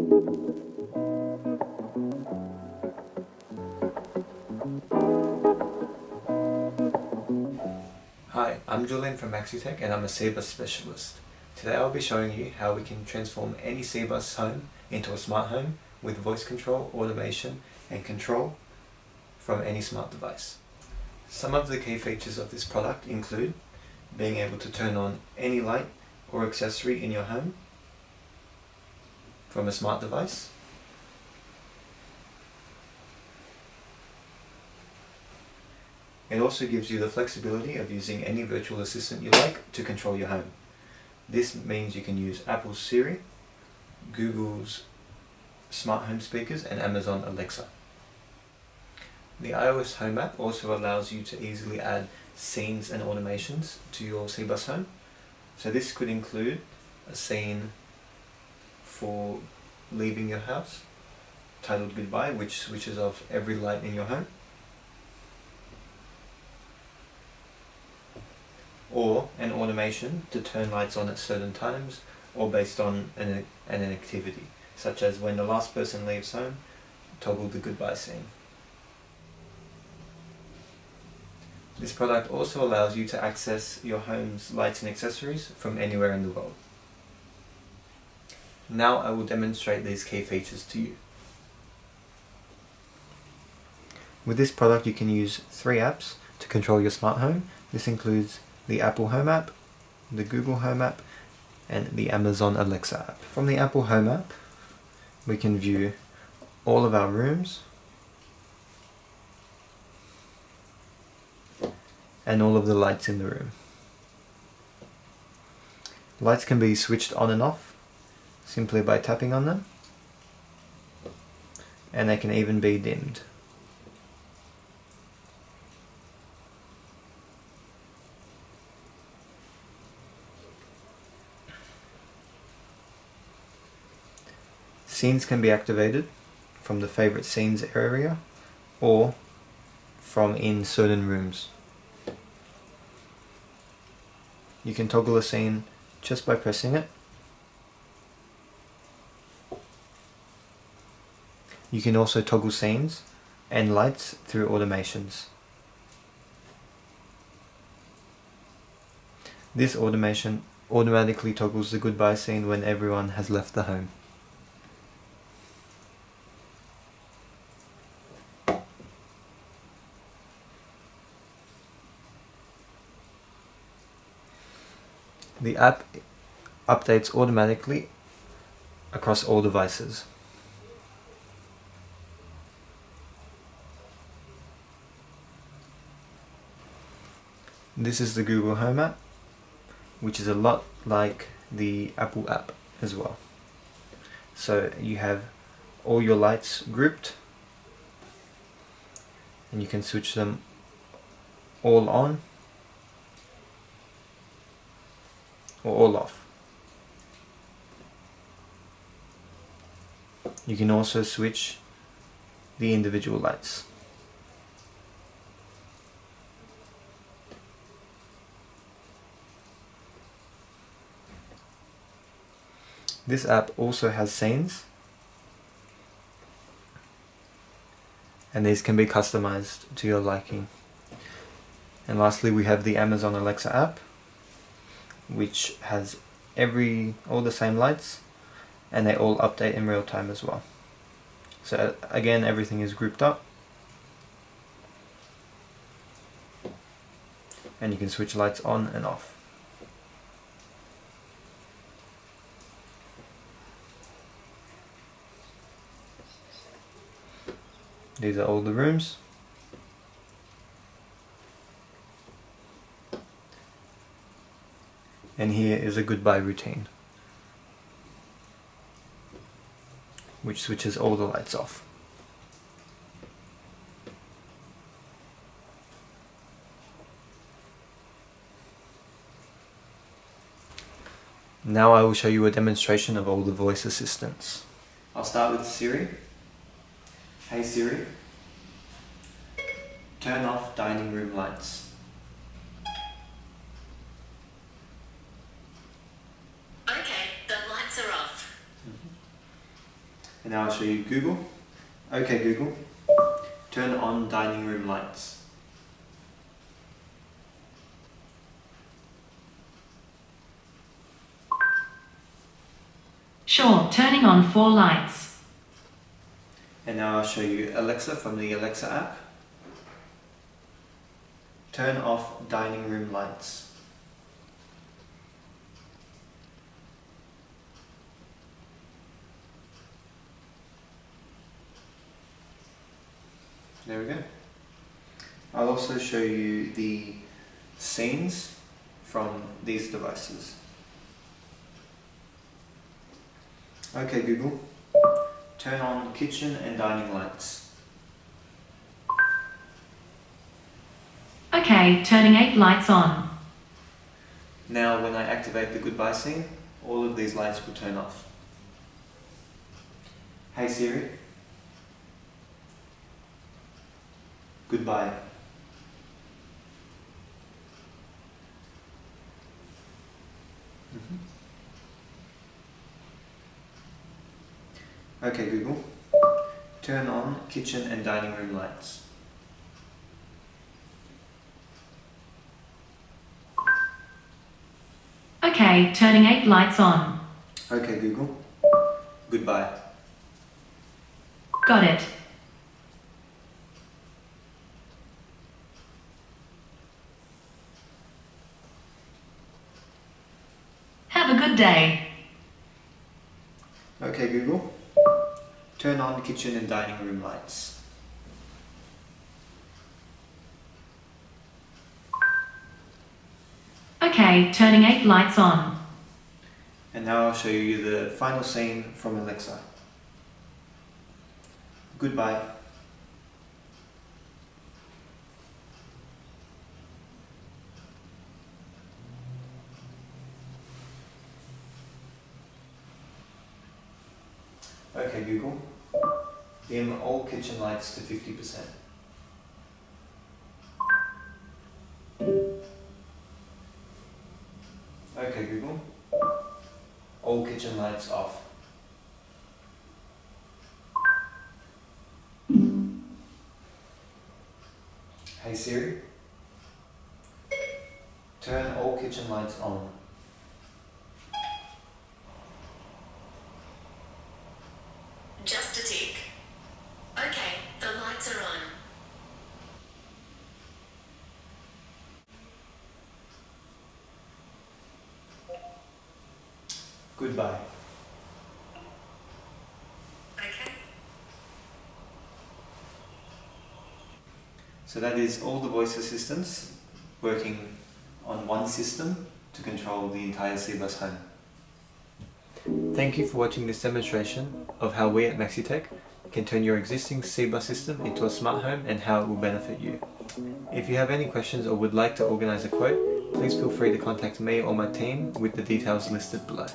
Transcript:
Hi, I'm Julian from Maxitech and I'm a CBus specialist. Today I'll be showing you how we can transform any CBus home into a smart home with voice control, automation and control from any smart device. Some of the key features of this product include being able to turn on any light or accessory in your home from a smart device, it also gives you the flexibility of using any virtual assistant you like to control your home. This means you can use Apple's Siri, Google's smart home speakers and Amazon Alexa. The iOS Home app also allows you to easily add scenes and automations to your CBus home. So this could include a scene for leaving your house, titled Goodbye, which switches off every light in your home. Or an automation to turn lights on at certain times or based on an activity, such as when the last person leaves home, toggle the goodbye scene. This product also allows you to access your home's lights and accessories from anywhere in the world. Now I will demonstrate these key features to you. With this product you can use 3 apps to control your smart home. This includes the Apple Home app, the Google Home app and the Amazon Alexa app. From the Apple Home app we can view all of our rooms and all of the lights in the room. Lights can be switched on and off simply by tapping on them, and they can even be dimmed. Scenes can be activated from the favorite scenes area or from in certain rooms. You can toggle a scene just by pressing it. You can also toggle scenes and lights through automations. This automation automatically toggles the goodbye scene when everyone has left the home. The app updates automatically across all devices. This is the Google Home app, which is a lot like the Apple app as well. So you have all your lights grouped and you can switch them all on or all off. You can also switch the individual lights. This app also has scenes, and these can be customized to your liking. And lastly we have the Amazon Alexa app, which has all the same lights, and they all update in real time as well. So again, everything is grouped up and you can switch lights on and off. These are all the rooms. And here is a goodbye routine, which switches all the lights off. Now I will show you a demonstration of all the voice assistants. I'll start with Siri. Hey Siri, turn off dining room lights. Okay, the lights are off. And now I'll show you Google. Okay Google, turn on dining room lights. Sure, turning on 4 lights. And now I'll show you Alexa from the Alexa app. Turn off dining room lights. There we go. I'll also show you the scenes from these devices. Okay Google, turn on kitchen and dining lights. Okay, turning 8 lights on. Now when I activate the goodbye scene, all of these lights will turn off. Hey Siri, goodbye. Okay Google, turn on kitchen and dining room lights. Okay, turning 8 lights on. Okay Google, goodbye. Got it. Have a good day. Okay Google, turn on kitchen and dining room lights. Okay, turning 8 lights on. And now I'll show you the final scene from Alexa. Goodbye. Okay Google, dim all kitchen lights to 50%. Okay Google, all kitchen lights off. Hey Siri, turn all kitchen lights on. Just a tick. Okay, the lights are on. Goodbye. Okay. So that is all the voice assistants working on one system to control the entire CBus home. Thank you for watching this demonstration of how we at Maxitech can turn your existing CBus system into a smart home and how it will benefit you. If you have any questions or would like to organize a quote, please feel free to contact me or my team with the details listed below.